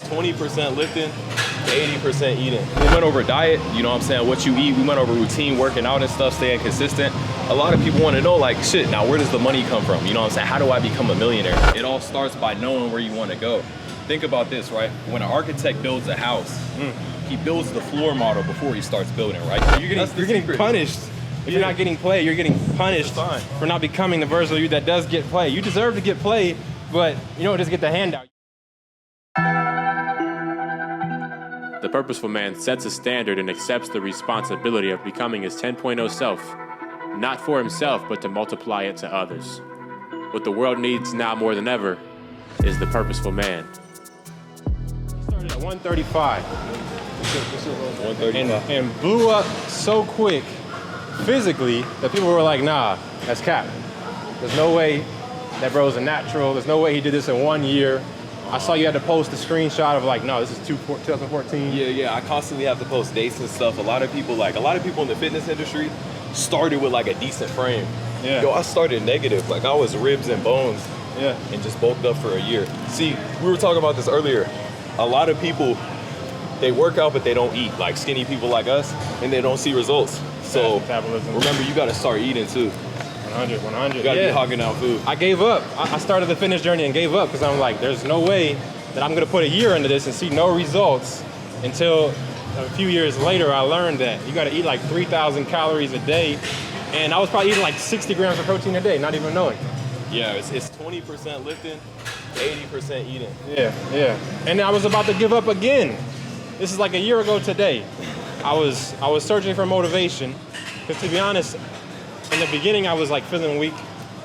20% lifting, 80% eating. We went over diet, you know what I'm saying, what you eat. We went over routine, working out and stuff, staying consistent. A lot of people want to know, like, shit, now where does the money come from? You know what I'm saying? How do I become a millionaire? It all starts by knowing where you want to go. Think about this, right? When an architect builds a house, he builds the floor model before he starts building, right? You're getting punished. If you're not getting play, you're getting punished for not becoming the version of you that does get play. You deserve to get play, but you don't just get the handout. The purposeful man sets a standard and accepts the responsibility of becoming his 10.0 self, not for himself, but to multiply it to others. What the world needs now more than ever is the purposeful man. He started at 135. 135. And blew up so quick physically that people were like, nah, that's cap. There's no way that bro's a natural. There's no way he did this in 1 year. I saw you had to post a screenshot of like, no, this is 2014. Yeah, I constantly have to post dates and stuff. A lot of people in the fitness industry started with like a decent frame. Yeah. Yo, I started negative. Like I was ribs and bones. Yeah. And just bulked up for a year. See, we were talking about this earlier. A lot of people, they work out, but they don't eat. Like skinny people like us, and they don't see results. So remember, you gotta start eating too. 100. You gotta be hogging out food. I gave up. I started the fitness journey and gave up because I'm like, there's no way that I'm gonna put a year into this and see no results until a few years later I learned that you gotta eat like 3,000 calories a day. And I was probably eating like 60 grams of protein a day, not even knowing. Yeah, it's 20% lifting, 80% eating. Yeah. And I was about to give up again. This is like a year ago today. I was searching for motivation because to be honest, in the beginning I was like feeling weak,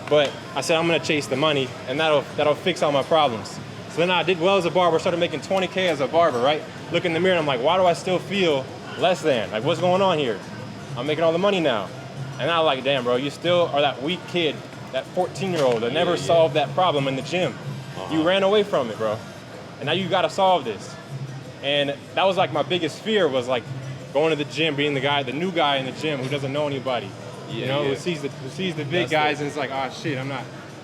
but I said I'm gonna chase the money and that'll fix all my problems. So then I did well as a barber, started making 20K as a barber, right? Look in the mirror and I'm like, why do I still feel less than? Like what's going on here? I'm making all the money now. And I'm like, damn bro, you still are that weak kid, that 14-year-old that never solved that problem in the gym. You ran away from it, bro. And now you gotta solve this. And that was like my biggest fear was like going to the gym, being the new guy in the gym who doesn't know anybody. Who sees the big guys and it's like, oh shit, I'm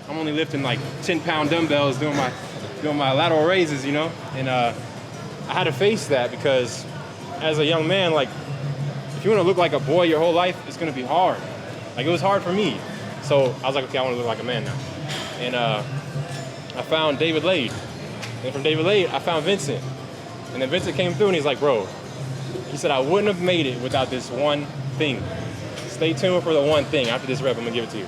only lifting like 10-pound dumbbells doing my lateral raises, you know? And I had to face that because as a young man, like if you want to look like a boy your whole life, it's gonna be hard. Like it was hard for me. So I was like, okay, I want to look like a man now. And I found David Lade. And from David Lade, I found Vincent. And then Vincent came through and he's like, bro, he said, I wouldn't have made it without this one thing. Stay tuned for the one thing. After this rep, I'm gonna give it to you.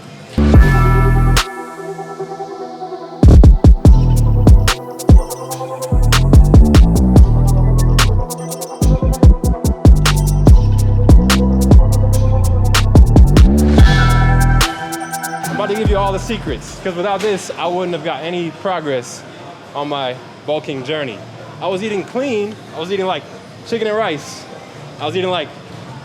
I'm about to give you all the secrets, because without this, I wouldn't have got any progress on my bulking journey. I was eating clean. I was eating like chicken and rice. I was eating like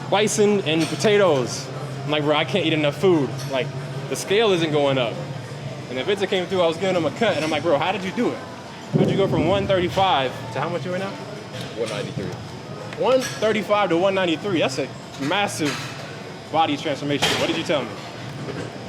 bison and potatoes. I'm like, bro, I can't eat enough food. Like, the scale isn't going up. And then Vincent came through, I was giving him a cut, and I'm like, bro, how did you do it? How did you go from 135 to how much you are now? 193. 135 to 193, that's a massive body transformation. What did you tell me?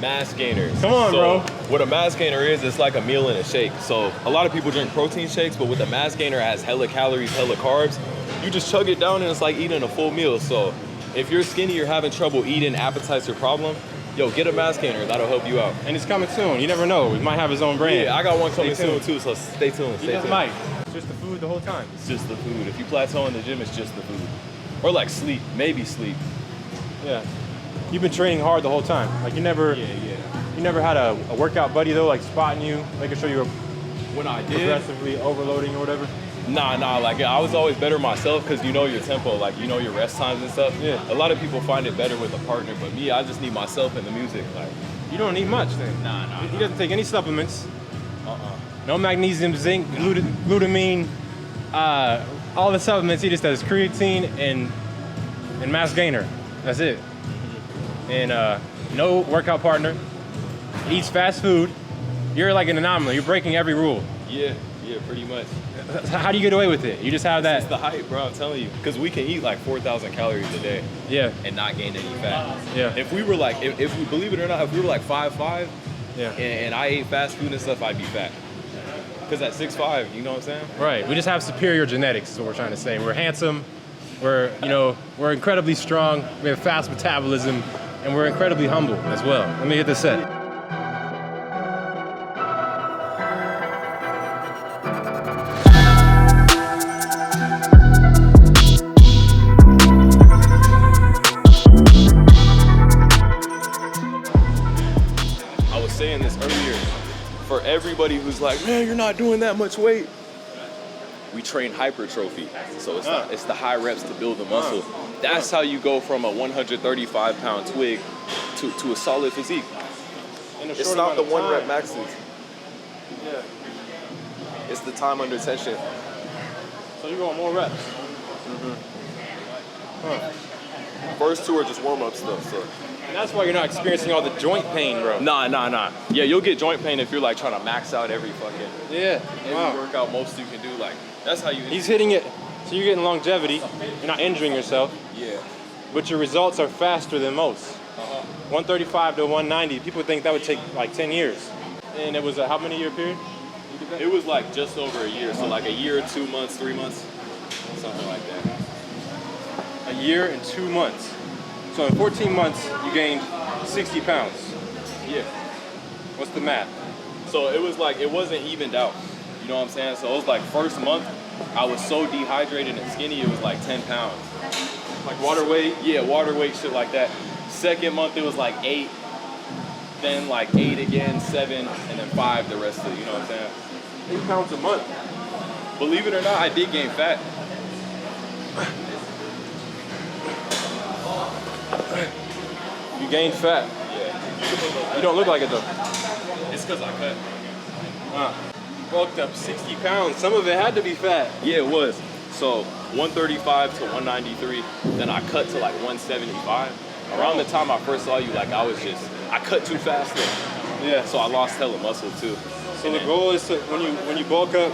Mass gainers. Come on, bro. What a mass gainer is, it's like a meal in a shake. So a lot of people drink protein shakes, but with a mass gainer, it has hella calories, hella carbs. You just chug it down and it's like eating a full meal. So if you're skinny, you're having trouble eating, appetite's your problem, yo, get a mass gainer, that'll help you out. And it's coming soon, you never know, he might have his own brand. Yeah, I got one coming soon too, so stay tuned. He just might. It's just the food the whole time. It's just the food. If you plateau in the gym, it's just the food. Or like sleep, maybe sleep. Yeah. You've been training hard the whole time. Like you never had a workout buddy though, like spotting you, making sure you were progressively overloading or whatever? Nah, like I was always better myself because you know your tempo, like you know your rest times and stuff. Yeah. A lot of people find it better with a partner, but me, I just need myself and the music. Like, you don't need much then. Nah. He doesn't take any supplements. No magnesium, zinc, glutamine, all the supplements. He just does creatine and mass gainer. That's it. And no workout partner. Eats fast food. You're like an anomaly. You're breaking every rule. Yeah, pretty much. How do you get away with it? You just have that. It's the hype, bro. I'm telling you, because we can eat like 4,000 calories a day. Yeah. And not gain any fat. Yeah. If we were like, if we believe it or not, if we were like 5'5", yeah, and I ate fast food and stuff, I'd be fat. Because at 6'5", you know what I'm saying? Right. We just have superior genetics is what we're trying to say. We're handsome. We're incredibly strong. We have fast metabolism, and we're incredibly humble as well. Let me get this set. I was saying this earlier. For everybody who's like, man, you're not doing that much weight. We train hypertrophy. So it's the high reps to build the muscle. That's how you go from a 135-pound twig to a solid physique. It's not the one rep maxes. Yeah. It's the time under tension. So you're going more reps. First two are just warm-up stuff, so. And that's why you're not experiencing all the joint pain, bro. Nah. Yeah, you'll get joint pain if you're like trying to max out every workout most you can do. Like, that's how you. He's hitting it. So you're getting longevity. You're not injuring yourself. Yeah. But your results are faster than most. 135 to 190. People think that would take like 10 years. And it was a how many year period? It was like just over a year. So like a year, 2 months, 3 months, something like that. A year and 2 months. So in 14 months, you gained 60 pounds. Yeah. What's the math? So it was like, it wasn't evened out. You know what I'm saying? So it was like first month, I was so dehydrated and skinny, it was like 10 pounds. Like water weight? Yeah, water weight, shit like that. Second month, it was like 8. Then like 8 again, 7, and then 5 the rest of it, you know what I'm saying? 8 pounds a month. Believe it or not, I did gain fat. You gained fat. Yeah. You don't look like it though. It's because I cut. Bulked up 60 pounds. Some of it had to be fat. Yeah, it was. So 135 to 193. Then I cut to like 175. Around the time I first saw you, like I cut too fast though. Yeah. So I lost hella muscle too. So the goal is to, when you bulk up,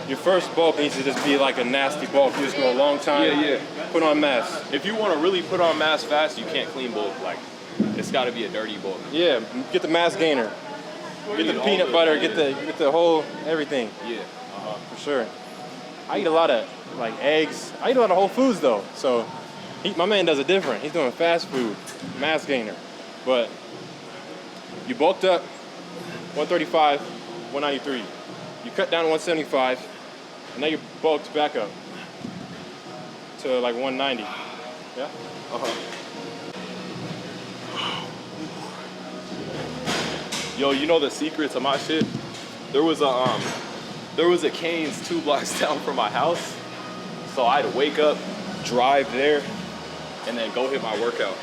your first bulk needs to just be like a nasty bulk. You just go a long time. Yeah. Put on mass. If you want to really put on mass fast, you can't clean bulk. Like, it's got to be a dirty bulk. Yeah, get the mass gainer. Get the peanut butter, get the whole everything. Yeah. For sure. I eat a lot of like eggs. I eat a lot of whole foods though. So my man does it different. He's doing fast food, mass gainer. But you bulked up 135, 193. You cut down to 175, and now you're bulked back up to like 190. Yeah? Yo, you know the secret to my shit? There was a Cane's 2 blocks down from my house. So I had to wake up, drive there, and then go hit my workout.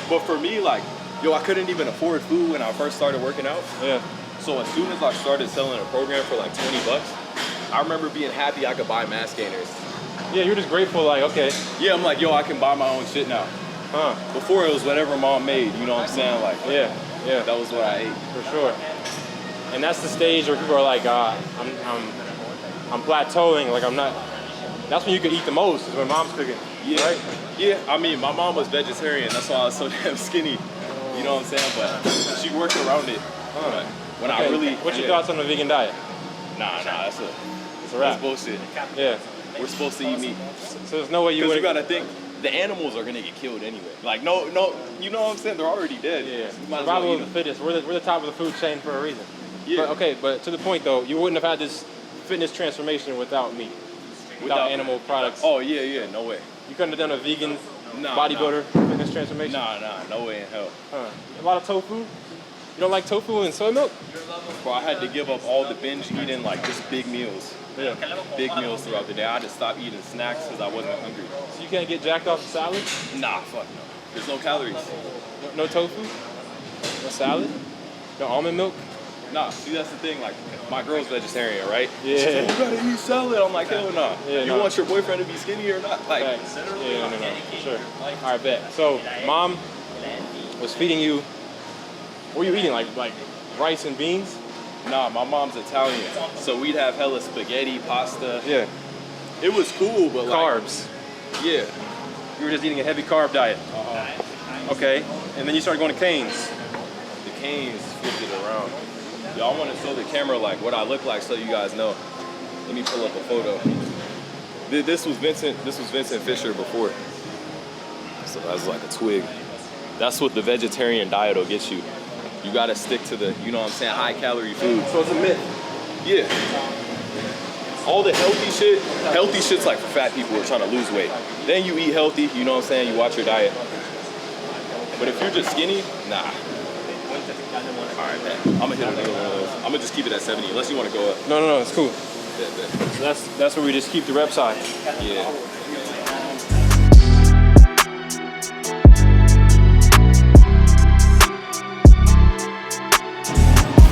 But for me, like, yo, I couldn't even afford food when I first started working out. Yeah. So as soon as I started selling a program for like 20 bucks, I remember being happy I could buy mass gainers. Yeah, you're just grateful, like, okay. Yeah, I'm like, yo, I can buy my own shit now. Before it was whatever mom made, you know what I'm saying? Like, yeah, that was what I ate. for sure. And that's the stage where people are like, I'm plateauing, like I'm not. That's when you can eat the most, is when mom's cooking. Yeah. Right? Yeah, I mean, my mom was vegetarian. That's why I was so damn skinny. You know what I'm saying? But she worked around it. But when I really... What's your thoughts on the vegan diet? Nah, that's a wrap. That's bullshit. Yeah. We're supposed to eat meat. So there's no way you Because would. you gotta think, the animals are gonna get killed anyway. Like, no, you know what I'm saying? They're already dead. Yeah. You might as well Survival eat of the them. fittest. We're the top of the food chain for a reason. Yeah. But to the point though, you wouldn't have had this fitness transformation without meat, without animal products. Oh, yeah, no way. You couldn't have done a vegan Nah, bodybuilder fitness transformation. Nah, no way in hell. A lot of tofu. You don't like tofu and soy milk? Bro, I had to give up all the binge eating, like just big meals. Yeah. Big meals throughout the day. I had to stop eating snacks because I wasn't hungry. So you can't get jacked off of salad? Nah, fuck no. There's no calories. No tofu? No salad? No almond milk? Nah, see, that's the thing. Like, my girl's vegetarian, right? Yeah. She's like, you gotta eat salad. I'm like, hell no. Yeah, You no. want your boyfriend to be skinny or not? Like, Thanks. Yeah, no. Sure. All right, bet. So, mom was feeding you. What were you eating? Like rice and beans? nah, my mom's Italian. So we'd have hella spaghetti, pasta. Yeah. It was cool, but like... Carbs. Yeah. You were just eating a heavy carb diet. Okay. And then you started going to Cane's. The Canes flipped it around. Y'all want to show the camera like what I look like so you guys know. Let me pull up a photo. This was Vincent Fisher before. So that's like a twig. That's what the vegetarian diet will get you. You gotta stick to the, you know what I'm saying, high calorie food. So it's a myth. Yeah. All the healthy shit's like for fat people who are trying to lose weight. Then you eat healthy, you know what I'm saying, you watch your diet. But if you're just skinny, nah. All right, man. I'm gonna hit another one of those. I'm gonna just keep it at 70, unless you wanna go up. No, it's cool. Yeah. So that's where we just keep the reps high. Yeah.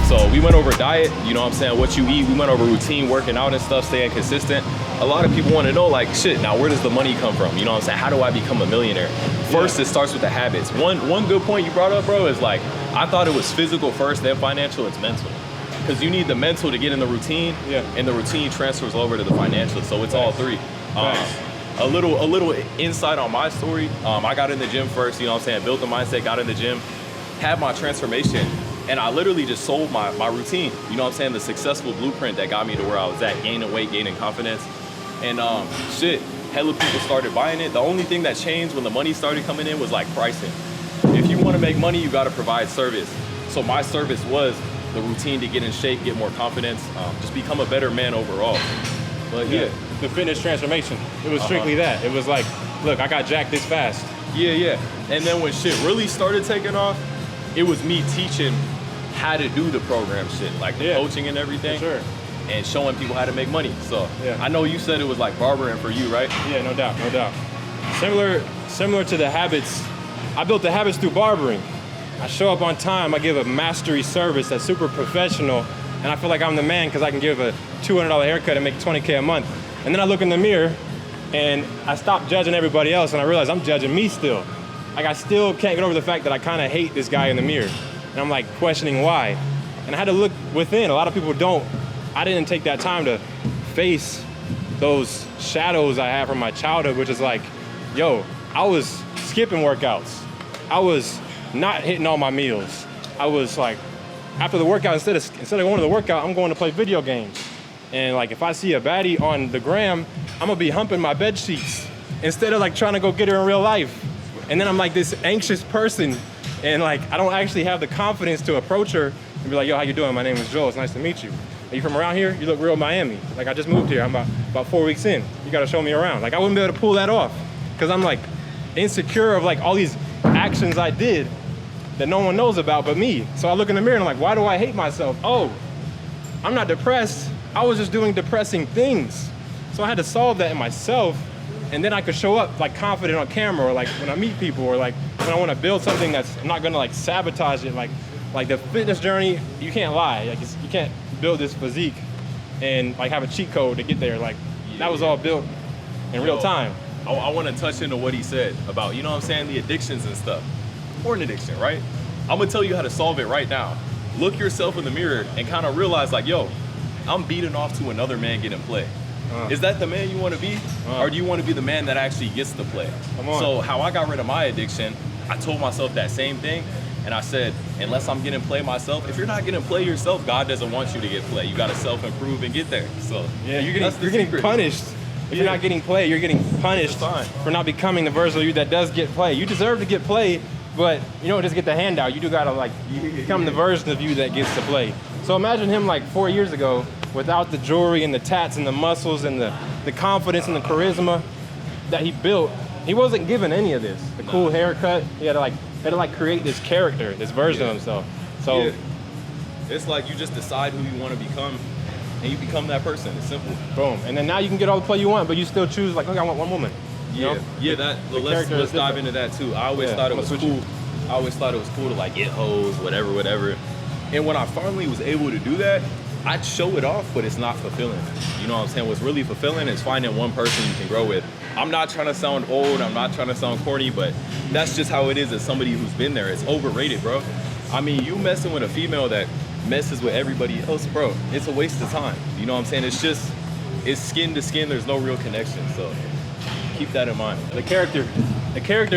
So we went over diet, you know what I'm saying, what you eat. We went over routine, working out and stuff, staying consistent. A lot of people want to know, like, shit, now where does the money come from? You know what I'm saying? How do I become a millionaire? First, it starts with the habits. One good point you brought up, bro, is like, I thought it was physical first, then financial, it's mental. Because you need the mental to get in the routine, and the routine transfers over to the financial. So it's all three. A little insight on my story. I got in the gym first, you know what I'm saying, built the mindset, got in the gym, had my transformation. And I literally just sold my routine. You know what I'm saying? The successful blueprint that got me to where I was at, gaining weight, gaining confidence. And shit, hella people started buying it. The only thing that changed when the money started coming in was like pricing. If you want to make money, you got to provide service. So my service was the routine to get in shape, get more confidence, just become a better man overall. But yeah. The fitness transformation, it was strictly that. It was like, look, I got jacked this fast. Yeah. And then when shit really started taking off, it was me teaching how to do the program shit, like the coaching and everything, and showing people how to make money. So I know you said it was like barbering for you, right? Yeah, no doubt. Similar to the habits, I built the habits through barbering. I show up on time, I give a mastery service that's super professional, and I feel like I'm the man because I can give a $200 haircut and make $20K a month. And then I look in the mirror and I stop judging everybody else and I realize I'm judging me still. Like I still can't get over the fact that I kind of hate this guy in the mirror. And I'm like questioning why. And I had to look within. A lot of people don't. I didn't take that time to face those shadows I had from my childhood, which is like, yo, I was skipping workouts. I was not hitting all my meals. I was like, after the workout, instead of going to the workout, I'm going to play video games. And like, if I see a baddie on the gram, I'm gonna be humping my bed sheets instead of like trying to go get her in real life. And then I'm like this anxious person, and like I don't actually have the confidence to approach her and be like, yo, how you doing? My name is Joel, it's nice to meet you. Are you from around here? You look real Miami. Like I just moved here, I'm about 4 weeks in. You gotta show me around. Like I wouldn't be able to pull that off because I'm like insecure of like all these actions I did that no one knows about but me. So I look in the mirror and I'm like, why do I hate myself? Oh, I'm not depressed. I was just doing depressing things. So I had to solve that in myself, and then I could show up like confident on camera, or like when I meet people, or like when I want to build something that's I'm not gonna like sabotage it. Like the fitness journey, you can't lie. Like you can't build this physique and like have a cheat code to get there. Like that was all built in real time. I want to touch into what he said about, you know what I'm saying, the addictions and stuff. Or an addiction, right? I'm gonna tell you how to solve it right now. Look yourself in the mirror and kind of realize like, yo, I'm beating off to another man getting play. Is that the man you want to be? Or do you want to be the man that actually gets the play? Come on. So how I got rid of my addiction, I told myself that same thing. And I said, unless I'm getting play myself, if you're not getting play yourself, God doesn't want you to get play. You got to self-improve and get there. So yeah, you're getting punished. If you're not getting play, you're getting punished for not becoming the version of you that does get play. You deserve to get play, but you don't just get the handout. You do gotta like become the version of you that gets to play. So imagine him like 4 years ago without the jewelry and the tats and the muscles and the confidence and the charisma that he built. He wasn't given any of this. The cool haircut, he had to like create this character, this version of himself. So it's like you just decide who you want to become and you become that person. It's simple. Boom. And then now you can get all the play you want, but you still choose like, okay, I want one woman. You know? Let's dive into that too. I always thought it was cool. I always thought it was cool to like get hoes, whatever. And when I finally was able to do that, I'd show it off, but it's not fulfilling. You know what I'm saying? What's really fulfilling is finding one person you can grow with. I'm not trying to sound old, I'm not trying to sound corny, but that's just how it is as somebody who's been there. It's overrated, bro. I mean, you messing with a female that messes with everybody else, bro, it's a waste of time. You know what I'm saying? It's skin to skin, there's no real connection, so keep that in mind. The character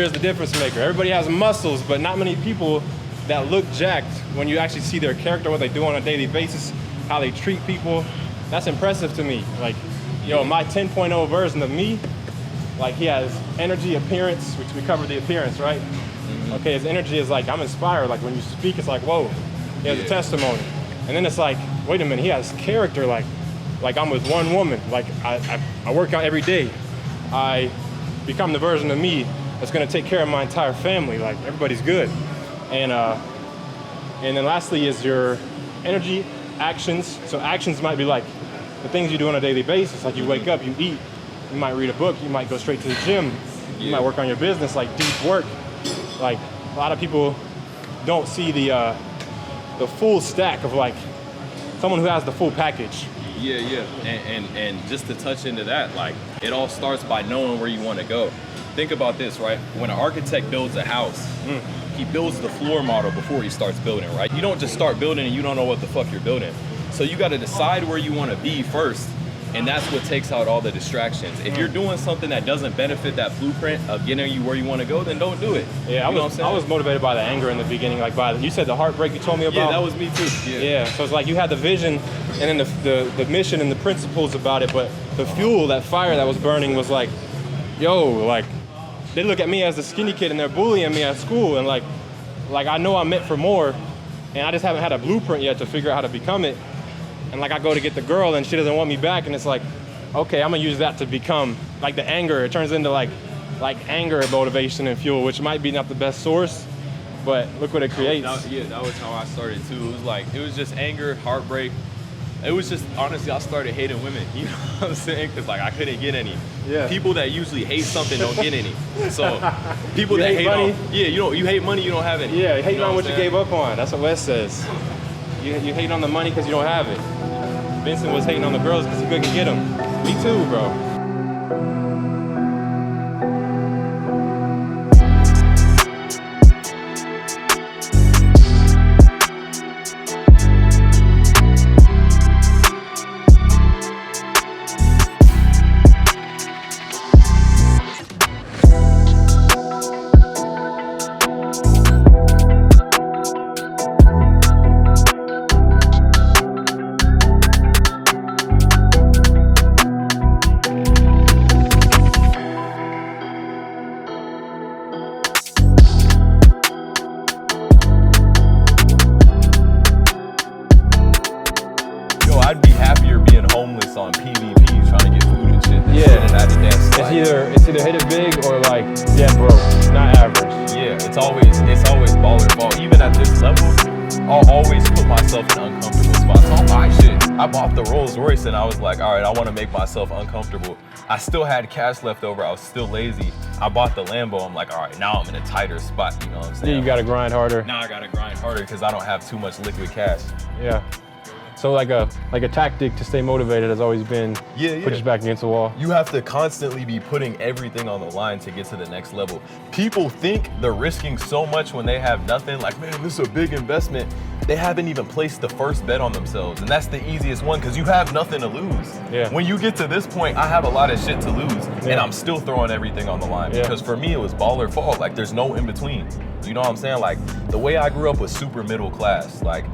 is the difference maker. Everybody has muscles, but not many people that look jacked, when you actually see their character, what they do on a daily basis, how they treat people, that's impressive to me. Like, yo, my 10.0 version of me, like he has energy, appearance, which we covered the appearance, right? Okay, his energy is like, I'm inspired. Like when you speak, it's like, whoa, he has a testimony. And then it's like, wait a minute, he has character. Like I'm with one woman. Like I work out every day. I become the version of me that's gonna take care of my entire family. Like everybody's good. And then lastly is your energy, actions. So actions might be like the things you do on a daily basis. Like you wake up, you eat, you might read a book, you might go straight to the gym, you might work on your business, like deep work. Like a lot of people don't see the full stack of like someone who has the full package. Yeah. And just to touch into that, like it all starts by knowing where you want to go. Think about this, right? When an architect builds a house, he builds the floor model before he starts building, right? You don't just start building and you don't know what the fuck you're building. So you got to decide where you want to be first. And that's what takes out all the distractions. If you're doing something that doesn't benefit that blueprint of getting you where you want to go, then don't do it. Yeah, I was motivated by the anger in the beginning, like you said the heartbreak you told me about. Yeah, that was me too. Yeah. So it's like you had the vision and then the mission and the principles about it, but the fuel, that fire that was burning was like, yo, like they look at me as the skinny kid and they're bullying me at school, and like I know I'm meant for more, and I just haven't had a blueprint yet to figure out how to become it. And like I go to get the girl and she doesn't want me back, and it's like, okay, I'm gonna use that to become like the anger. It turns into like anger, motivation, and fuel, which might be not the best source, but look what it creates. That was how I started too. It was just anger, heartbreak. It was just, honestly, I started hating women. You know what I'm saying? Because like I couldn't get any. Yeah. People that usually hate something don't get any. So people You that hate hate money? on, you hate money, you don't have any. Yeah, you hate on what I'm you saying? gave up on. That's what Wes says. You hate on the money because you don't have it. Vincent was hating on the girls because he couldn't get them. Me too, bro. I'd be happier being homeless on PvP trying to get food and shit than sitting at a desk. It's either hit it big or like dead broke, not average. Yeah, it's always baller ball. Even at this level, I'll always put myself in uncomfortable spots. So I'm like, shit, I bought the Rolls Royce and I was like, all right, I want to make myself uncomfortable. I still had cash left over. I was still lazy. I bought the Lambo. I'm like, all right, now I'm in a tighter spot. You know what I'm saying? Yeah, you gotta grind harder. Now I gotta grind harder because I don't have too much liquid cash. Yeah. So like a tactic to stay motivated has always been put your back against the wall. You have to constantly be putting everything on the line to get to the next level. People think they're risking so much when they have nothing. Like, man, this is a big investment. They haven't even placed the first bet on themselves. And that's the easiest one because you have nothing to lose. Yeah. When you get to this point, I have a lot of shit to lose and I'm still throwing everything on the line because for me, it was ball or fall. Like there's no in between. You know what I'm saying? Like the way I grew up was super middle class. Like,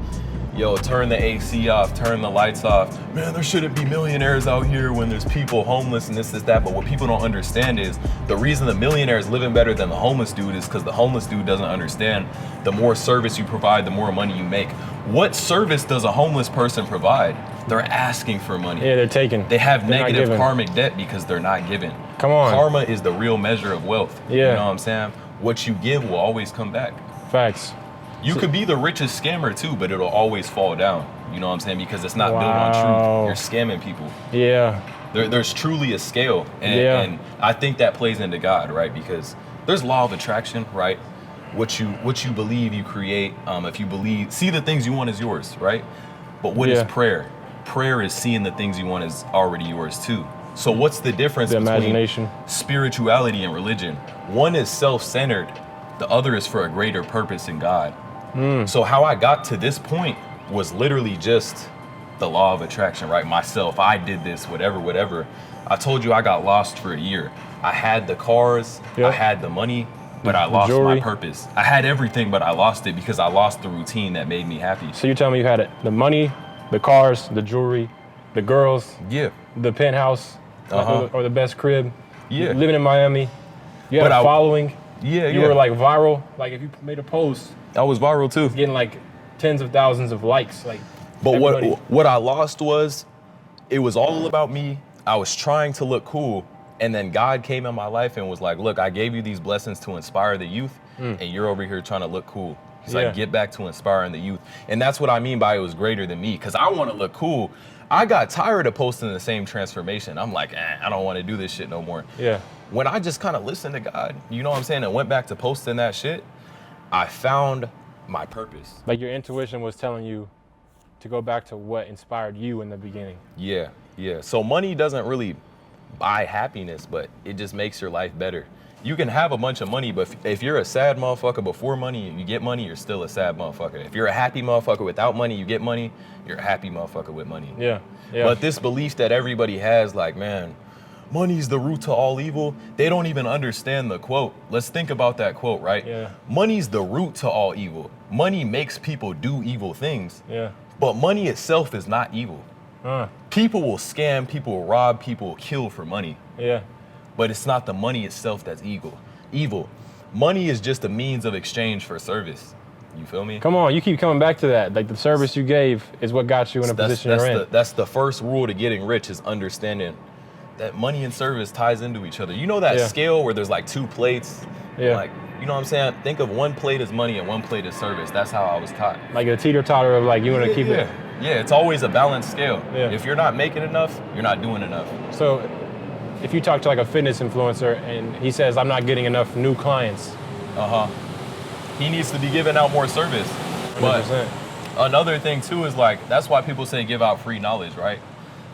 yo, turn the AC off, turn the lights off. Man, there shouldn't be millionaires out here when there's people homeless and this, that. But what people don't understand is the reason the millionaire is living better than the homeless dude is because the homeless dude doesn't understand the more service you provide, the more money you make. What service does a homeless person provide? They're asking for money. Yeah, they're taking. They have They're negative karmic debt because they're not giving. Come on. Karma is the real measure of wealth. Yeah. You know what I'm saying? What you give will always come back. Facts. You could be the richest scammer too, but it'll always fall down. You know what I'm saying? Because it's not built on truth. You're scamming people. Yeah. There's truly a scale. And I think that plays into God, right? Because there's law of attraction, right? What you believe, you create. If you believe, see the things you want is yours, right? But what is prayer? Prayer is seeing the things you want is already yours too. So what's the difference between spirituality and religion? One is self-centered. The other is for a greater purpose in God. So how I got to this point was literally just the law of attraction, right? Myself, I did this, whatever. I told you I got lost for a year. I had the cars, I had the money, but I lost jewelry. my purpose. I had everything, but I lost it because I lost the routine that made me happy. So you're telling me you had it, the money, the cars, the jewelry, the girls, Yeah. the penthouse, or the best crib. Yeah. Living in Miami. You had But a following. Yeah, You were like viral. Like if you made a post, I was viral too. getting like tens of thousands of likes. Like, But everybody. what I lost was, it was all about me. I was trying to look cool, and then God came in my life and was like, look, I gave you these blessings to inspire the youth, and you're over here trying to look cool. He's Yeah. like, get back to inspiring the youth. And that's what I mean by it was greater than me, because I want to look cool. I got tired of posting the same transformation. I'm like, I don't want to do this shit no more. Yeah. When I just kind of listened to God, you know what I'm saying, and went back to posting that shit, I found my purpose. Like your intuition was telling you to go back to what inspired you in the beginning. Yeah, yeah. So money doesn't really buy happiness, but it just makes your life better. You can have a bunch of money, but if you're a sad motherfucker before money, you get money, you're still a sad motherfucker. If you're a happy motherfucker without money, you get money, you're a happy motherfucker with money. Yeah. Yeah. But this belief that everybody has, like, man, money's the root to all evil, they don't even understand the quote. Let's think about that quote, right? Yeah. Money's the root to all evil. Money makes people do evil things, Yeah. but money itself is not evil. People will scam, people will rob, people will kill for money. Yeah. But it's not the money itself that's evil. Money is just a means of exchange for service. You feel me? Come on, you keep coming back to that. Like the service you gave is what got you in a position you're in. That's the first rule to getting rich, is understanding that money and service ties into each other. You know that Yeah. scale where there's like two plates? Yeah. Like, you know what I'm saying? Think of one plate as money and one plate as service. That's how I was taught. Like a teeter-totter of like you want to keep it. Yeah, it's always a balanced scale. Yeah. If you're not making enough, you're not doing enough. So if you talk to like a fitness influencer and he says, I'm not getting enough new clients. He needs to be giving out more service. But 100%. another thing too is like, that's why people say give out free knowledge, right?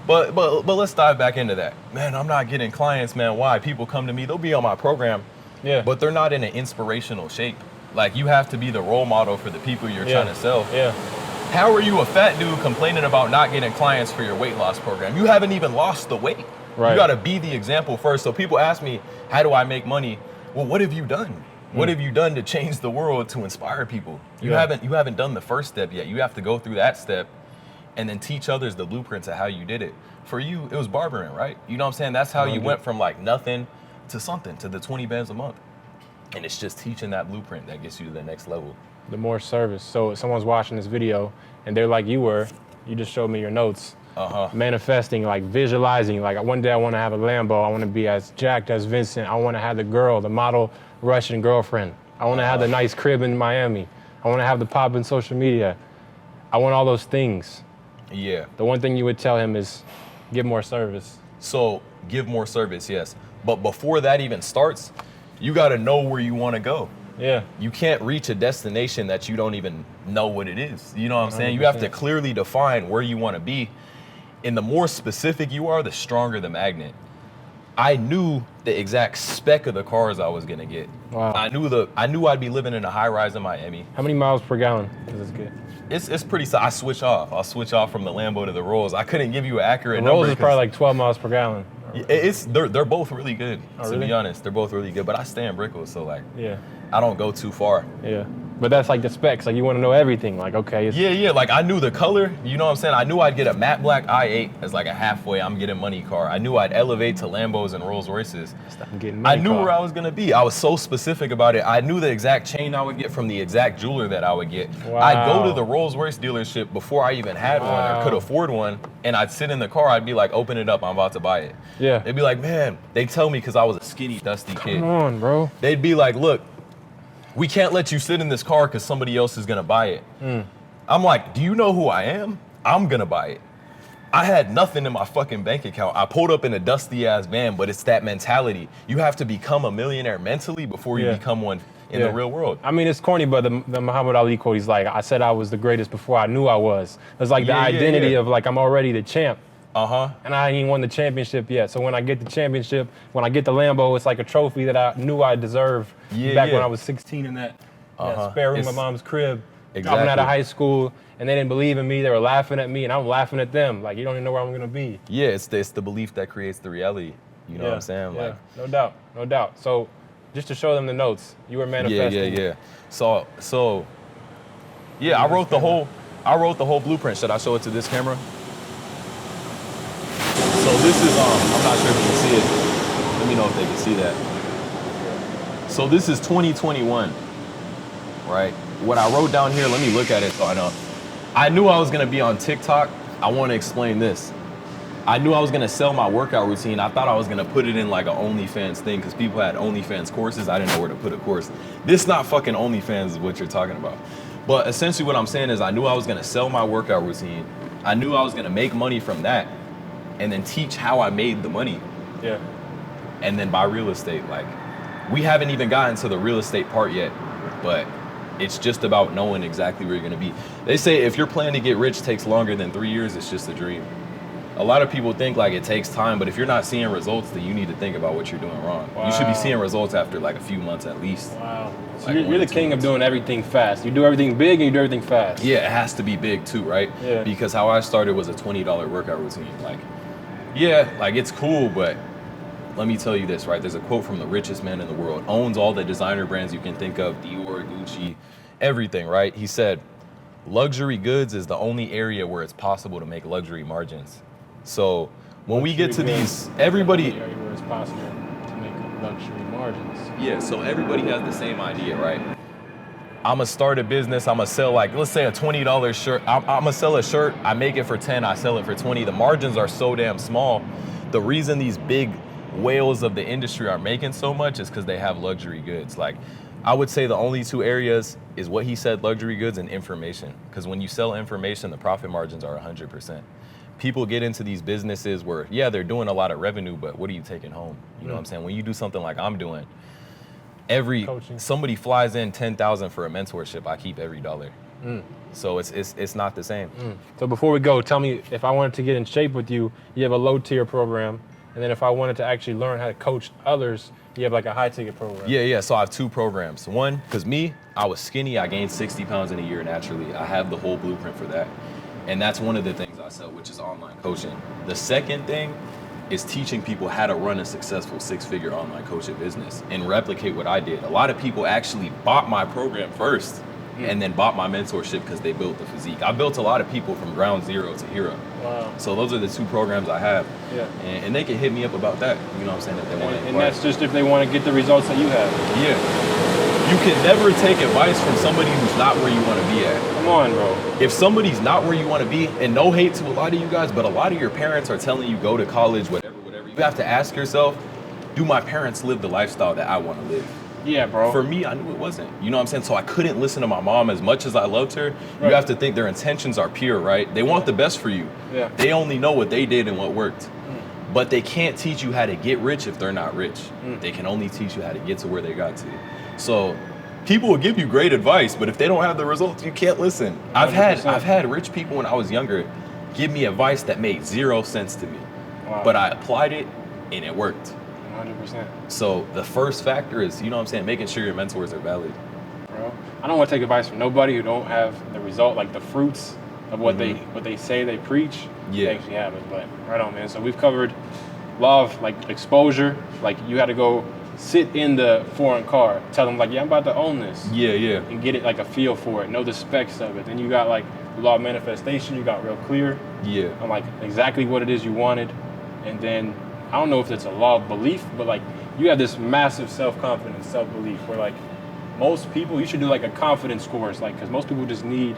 But let's dive back into that. Man, I'm not getting clients, man. Why? People come to me, they'll be on my program, Yeah. but they're not in an inspirational shape. Like, you have to be the role model for the people you're trying to sell. Yeah. How are you a fat dude complaining about not getting clients for your weight loss program? You haven't even lost the weight. Right. You gotta be the example first. So people ask me, how do I make money? Well, what have you done? What have you done to change the world, to inspire people? You haven't done the first step yet. You have to go through that step and then teach others the blueprints of how you did it. For you, it was barbering, right? You know what I'm saying? That's how you went from like nothing to something, to the 20 bands a month. And it's just teaching that blueprint that gets you to the next level. The more service. So if someone's watching this video and they're like you were, you just showed me your notes. Manifesting, like visualizing, like one day I want to have a Lambo. I want to be as jacked as Vincent. I want to have the girl, the model Russian girlfriend. I want to have the nice crib in Miami. I want to have the pop in social media. I want all those things. Yeah. The one thing you would tell him is give more service. So give more service, yes. But before that even starts, you got to know where you want to go. Yeah. You can't reach a destination that you don't even know what it is. You know what I'm saying? You have to clearly define where you want to be. And the more specific you are, the stronger the magnet. I knew the exact spec of the cars I was gonna get. Wow. I knew I'd be living in a high rise in Miami. How many miles per gallon does this get? It's pretty. I switch off. I'll switch off from the Lambo to the Rolls. I couldn't give you an accurate The number. Rolls is probably like 12 miles per gallon. They're both really good. To really? be honest, they're both really good. But I stay in Brickell, so like Yeah. I don't go too far. Yeah. But that's like the specs. Like you want to know everything. Like, okay. It's, Yeah. Like I knew the color. You know what I'm saying? I knew I'd get a matte black i8 as like a halfway. I'm getting money car. I knew I'd elevate to Lambos and Rolls Royces. I'm getting I money knew car. where I was gonna be. I was so specific about it. I knew the exact chain I would get from the exact jeweler that I would get. Wow. I'd go to the Rolls Royce dealership before I even had one or could afford one, and I'd sit in the car. I'd be like, "Open it up, I'm about to buy it." Yeah. They'd be like, "Man," they tell me because I was a skinny, dusty kid. Come on, bro. They'd be like, "Look, we can't let you sit in this car because somebody else is gonna buy it." I'm like, "Do you know who I am? I'm gonna buy it." I had nothing in my fucking bank account. I pulled up in a dusty ass van, but it's that mentality. You have to become a millionaire mentally before you become one in the real world. I mean, it's corny, but the Muhammad Ali quote, he's like, I said I was the greatest before I knew I was. It's like the identity of like, I'm already the champ. And I ain't even won the championship yet. So when I get the championship, when I get the Lambo, it's like a trophy that I knew I deserved back when I was 16 in that spare room in my mom's crib. Dropping out of high school, and they didn't believe in me. They were laughing at me, and I'm laughing at them. Like, you don't even know where I'm gonna be. Yeah, it's the belief that creates the reality. You know what I'm saying? Yeah, Like, no doubt. So just to show them the notes. You were manifesting. Yeah. So yeah, I wrote the whole blueprint. Should I show it to this camera? So this is I'm not sure if you can see it. Let me know if they can see that. So this is 2021, right? What I wrote down here, let me look at it so I know. I knew I was gonna be on TikTok. I want to explain this. I knew I was gonna sell my workout routine. I thought I was gonna put it in like an OnlyFans thing because people had OnlyFans courses. I didn't know where to put a course. This not fucking OnlyFans is what you're talking about. But essentially what I'm saying is I knew I was gonna sell my workout routine. I knew I was gonna make money from that and then teach how I made the money. Yeah. And then buy real estate. Like, we haven't even gotten to the real estate part yet, but it's just about knowing exactly where you're gonna be. They say if your plan to get rich takes longer than 3 years, it's just a dream. A lot of people think like it takes time, but if you're not seeing results, then you need to think about what you're doing wrong. Wow. You should be seeing results after like a few months at least. Wow. So Like you're the king of doing everything fast. You do everything big and you do everything fast. Yeah, it has to be big too, right? Yeah. Because how I started was a $20 workout routine. Like, yeah, like it's cool, but let me tell you this, right? There's a quote from the richest man in the world, owns all the designer brands you can think of, Dior, Gucci, everything, right? He said, luxury goods is the only area where it's possible to make luxury margins. So when we get to these, everybody, area where it's possible to make luxury margins. yeah, so everybody has the same idea, right? I'm gonna start a business, I'm gonna sell like, let's say a $20 shirt. I'm gonna sell a shirt, I make it for 10, I sell it for 20. The margins are so damn small. The reason these big whales of the industry are making so much is because they have luxury goods. Like, I would say the only two areas is what he said, luxury goods and information. Because when you sell information, the profit margins are 100%. People get into these businesses where, yeah, they're doing a lot of revenue, but what are you taking home? You know what I'm saying? When you do something like I'm doing, Coaching. somebody flies in 10,000 for a mentorship, I keep every dollar. So it's not the same. So before we go, tell me, if I wanted to get in shape with you, you have a low tier program. And then if I wanted to actually learn how to coach others, you have like a high ticket program. Yeah. So I have two programs. One, because I was skinny. I gained 60 pounds in a year naturally. I have the whole blueprint for that. And that's one of the things I sell, which is online coaching. The second thing is teaching people how to run a successful 6-figure online coaching business and replicate what I did. A lot of people actually bought my program first and then bought my mentorship because they built the physique. I built a lot of people from ground zero to hero. Wow. So those are the two programs I have. Yeah. And they can hit me up about that, you know what I'm saying, if they want to. And that's just if they want to get the results that you have. Yeah. You can never take advice from somebody who's not where you want to be at. Come on, bro. If somebody's not where you want to be, and no hate to a lot of you guys, but a lot of your parents are telling you go to college, whatever, you have to ask yourself, do my parents live the lifestyle that I want to live? Yeah, bro. For me, I knew it wasn't. You know what I'm saying? So I couldn't listen to my mom as much as I loved her. Right. You have to think their intentions are pure, right? They want the best for you. Yeah. They only know what they did and what worked. But they can't teach you how to get rich if they're not rich. They can only teach you how to get to where they got to. So people will give you great advice, but if they don't have the results, you can't listen. 100%. I've had rich people when I was younger give me advice that made 0 sense to me. Wow. But I applied it and it worked. 100%. So the first factor is, you know what I'm saying, making sure your mentors are valid. Bro, I don't want to take advice from nobody who don't have the result, like the fruits of what they say they preach. Yeah. They actually have it. But right on, man. So we've covered law of like exposure. Like you had to go sit in the foreign car, tell them like, yeah, I'm about to own this. Yeah. And get it like a feel for it, know the specs of it. Then you got like the law of manifestation. You got real clear Yeah. on like exactly what it is you wanted, and then I don't know if it's a law of belief, but like you have this massive self-confidence, self-belief where like most people, you should do like a confidence course, like because most people just need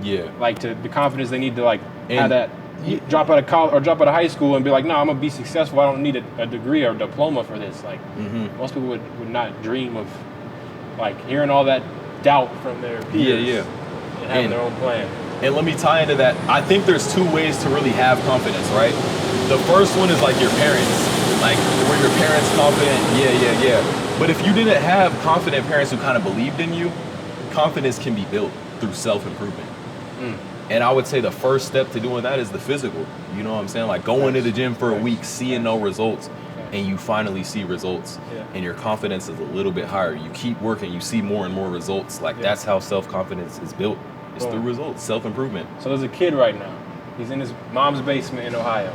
Yeah. like the confidence they need to like have And- that drop out of college or drop out of high school and be like, no, I'm gonna be successful. I don't need a degree or diploma for this. Like most people would not dream of like hearing all that doubt from their peers Yeah. and having And- their own plan. And let me tie into that. I think there's two ways to really have confidence, right? The first one is like your parents. Like, were your parents confident? Yeah. But if you didn't have confident parents who kind of believed in you, confidence can be built through self-improvement. And I would say the first step to doing that is the physical. You know what I'm saying? Like going to the gym for a week, seeing no results, and you finally see results. Yeah. And your confidence is a little bit higher. You keep working, you see more and more results. Like that's how self-confidence is built. It's through results, self-improvement. So there's a kid right now. He's in his mom's basement in Ohio.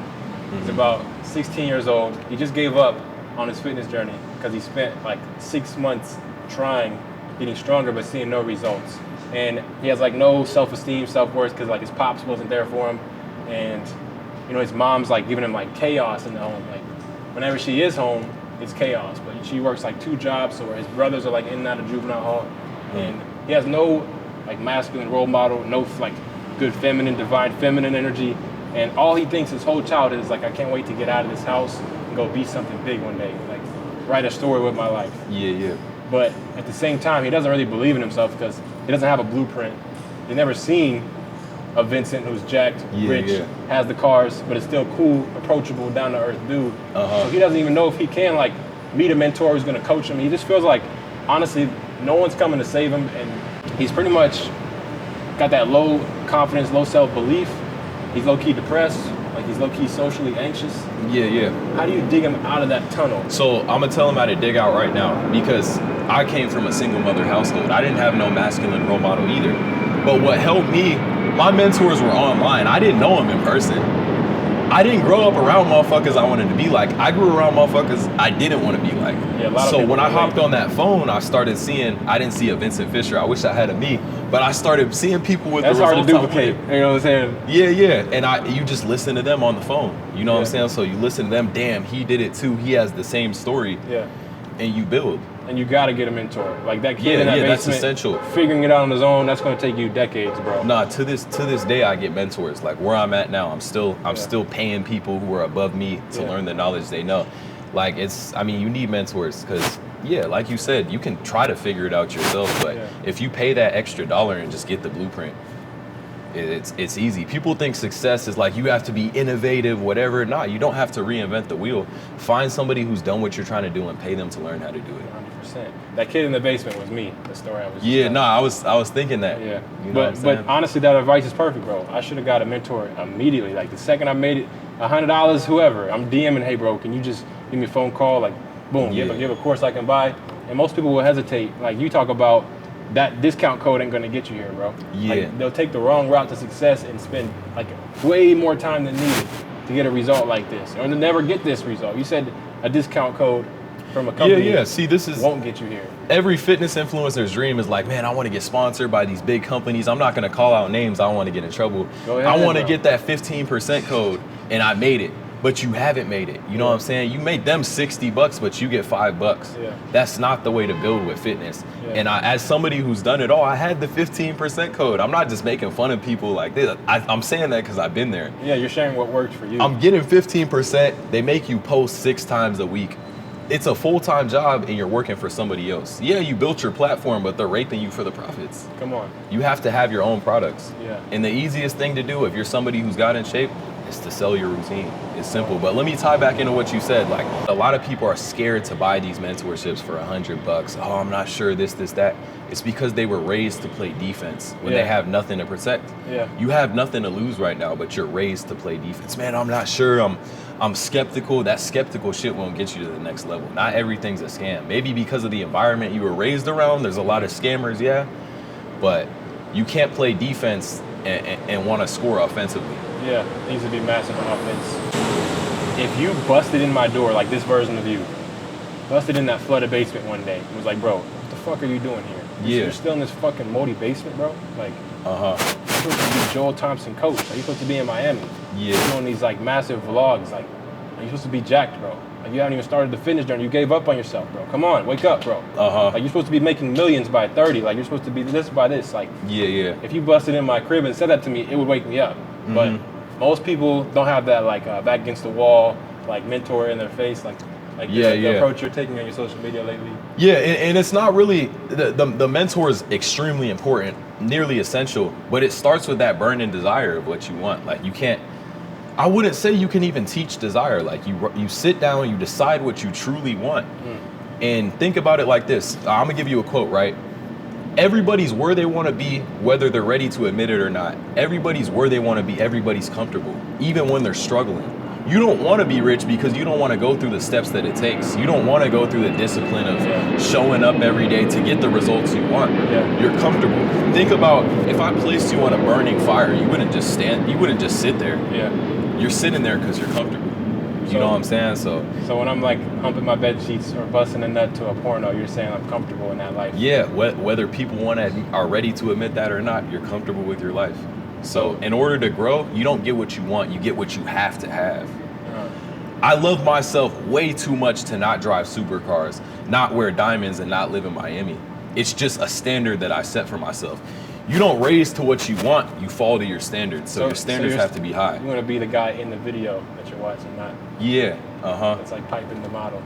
He's about 16 years old. He just gave up on his fitness journey because he spent like 6 months trying, getting stronger, but seeing no results. And he has like no self-esteem, self-worth because like his pops wasn't there for him, and you know his mom's like giving him like chaos in the home. Like whenever she is home, it's chaos. But she works like 2 jobs, so his brothers are like in and out of juvenile hall, and he has no like masculine role model, no like good feminine, divine feminine energy, and all he thinks his whole childhood is like, I can't wait to get out of this house and go be something big one day, like write a story with my life. Yeah. But at the same time, he doesn't really believe in himself because he doesn't have a blueprint. He's never seen a Vincent who's jacked, rich, has the cars, but is still cool, approachable, down to earth dude. So he doesn't even know if he can like meet a mentor who's gonna coach him. He just feels like, honestly, no one's coming to save him, and he's pretty much got that low confidence, low self-belief. He's low-key depressed, like he's low-key socially anxious. Yeah. How do you dig him out of that tunnel? So I'm gonna tell him how to dig out right now, because I came from a single mother household. I didn't have no masculine role model either. But what helped me, my mentors were online. I didn't know them in person. I didn't grow up around motherfuckers I wanted to be like. I grew around motherfuckers I didn't want to be like. So when I hopped on that phone, I started seeing, I didn't see a Vincent Fisher. I wish I had a me, but I started seeing people with That's the results. hard to duplicate. You know what I'm saying? Yeah. And you just listen to them on the phone. You know what I'm saying? So you listen to them, damn, he did it too. He has the same story. Yeah. And you build. And you gotta get a mentor. Like that kid in that basement, that's essential. Figuring it out on his own, that's gonna take you decades, bro. Nah, to this day I get mentors. Like where I'm at now, I'm still paying people who are above me to learn the knowledge they know. Like you need mentors because like you said, you can try to figure it out yourself, but if you pay that extra dollar and just get the blueprint, it's easy. People think success is like you have to be innovative, whatever. Nah, you don't have to reinvent the wheel. Find somebody who's done what you're trying to do and pay them to learn how to do it. 100%. That kid in the basement was me. The story I was. I was thinking that. Yeah. You know but honestly, that advice is perfect, bro. I should have got a mentor immediately. Like the second I made it, $100, whoever, I'm DMing, hey, bro, can you just give me a phone call? Like, boom, you have a course I can buy. And most people will hesitate. Like you talk about. That discount code ain't gonna get you here, bro. Like, they'll take the wrong route to success and spend like way more time than needed to get a result like this, or to never get this result. You said a discount code from a company. See, this won't get you here. Every fitness influencer's dream is like, man, I want to get sponsored by these big companies. I'm not gonna call out names. I don't want to get in trouble. I want to get that 15% code, and I made it. But you haven't made it. You know what I'm saying? You made them $60, but you get $5. Yeah. That's not the way to build with fitness. Yeah. And as somebody who's done it all, I had the 15% code. I'm not just making fun of people like this. I'm saying that because I've been there. Yeah, you're sharing what worked for you. I'm getting 15%. They make you post 6 times a week. It's a full-time job and you're working for somebody else. Yeah, you built your platform, but they're raping you for the profits. Come on. You have to have your own products. Yeah. And the easiest thing to do if you're somebody who's got in shape is to sell your routine. It's simple. But let me tie back into what you said. Like a lot of people are scared to buy these mentorships for $100. Oh, I'm not sure this, that. It's because they were raised to play defense when they have nothing to protect. Yeah. You have nothing to lose right now, but you're raised to play defense. Man, I'm not sure. I'm skeptical. That skeptical shit won't get you to the next level. Not everything's a scam. Maybe because of the environment you were raised around, there's a lot of scammers, but you can't play defense and want to score offensively. Yeah, it needs to be massive on offense. If you busted in my door, like this version of you, busted in that flooded basement one day, and was like, bro, what the fuck are you doing here? You're still in this fucking moldy basement, bro? Like, you're supposed to be Joel Thompson coach. Like, you're supposed to be in Miami. You're doing these like massive vlogs. Like, you're supposed to be jacked, bro. Like, you haven't even started the fitness journey. You gave up on yourself, bro. Come on, wake up, bro. Like, you're supposed to be making millions by 30. Like, you're supposed to be this by this. Like, if you busted in my crib and said that to me, it would wake me up. But most people don't have that, like, back against the wall, like, mentor in their face, like the approach you're taking on your social media lately. Yeah, and it's not really, the mentor is extremely important, nearly essential, but it starts with that burning desire of what you want. Like, you can't, I wouldn't say you can even teach desire. Like, you sit down and you decide what you truly want. And think about it like this. I'm gonna give you a quote, right? Everybody's where they want to be, whether they're ready to admit it or not. Everybody's where they want to be. Everybody's comfortable, even when they're struggling. You don't want to be rich because you don't want to go through the steps that it takes. You don't want to go through the discipline of showing up every day to get the results you want. You're comfortable. Think about if I placed you on a burning fire, you wouldn't just sit there. You're sitting there because you're comfortable. You know what I'm saying? So when I'm like humping my bed sheets or busting a nut to a porno, you're saying I'm comfortable in that life. yeah, whether people are ready to admit that or not, you're comfortable with your life. So in order to grow, you don't get what you want, you get what you have to have. I love myself way too much to not drive supercars, not wear diamonds, and not live in Miami. It's just a standard that I set for myself. You don't raise to what you want, you fall to your standards. So your standards have to be high. You want to be the guy in the video that you're watching, not Yeah, it's like piping the model.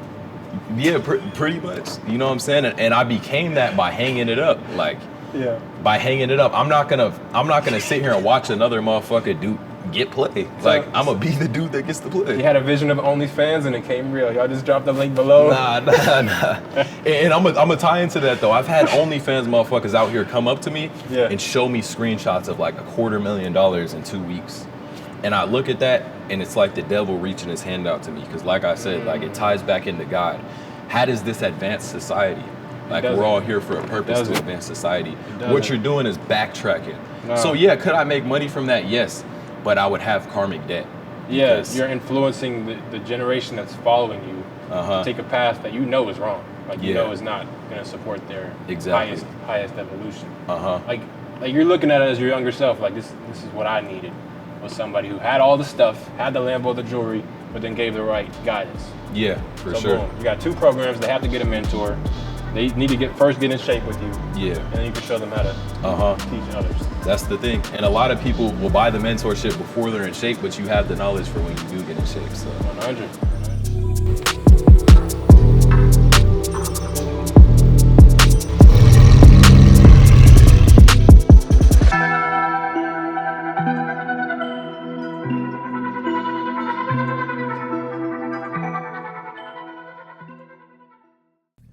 Yeah, pretty much. You know what I'm saying? And I became that by hanging it up. Like, Yeah. by hanging it up. I'm not gonna sit here and watch another motherfucker get play. Like, I'm gonna be the dude that gets to play. You had a vision of OnlyFans and it came real. Y'all just dropped the link below. Nah. And I'm gonna tie into that though. I've had OnlyFans motherfuckers out here come up to me and show me screenshots of like $250,000 in 2 weeks. And I look at that and it's like the devil reaching his hand out to me. Because like I said, like it ties back into God. How does this advance society? Like we're all here for a purpose to advance society. What you're doing is backtracking. No. So yeah, could I make money from that? Yes, but I would have karmic debt. Yeah, you're influencing the generation that's following you to take a path that you know is wrong. Like you know is not going to support their highest evolution. Like you're looking at it as your younger self. Like this is what I needed, was somebody who had all the stuff, had the Lambo, the jewelry, but then gave the right guidance. Yeah, for so sure. Boom, you got 2 programs. They have to get a mentor. They need to first get in shape with you. Yeah. And then you can show them how to teach others. That's the thing. And a lot of people will buy the mentorship before they're in shape, but you have the knowledge for when you do get in shape. So 100.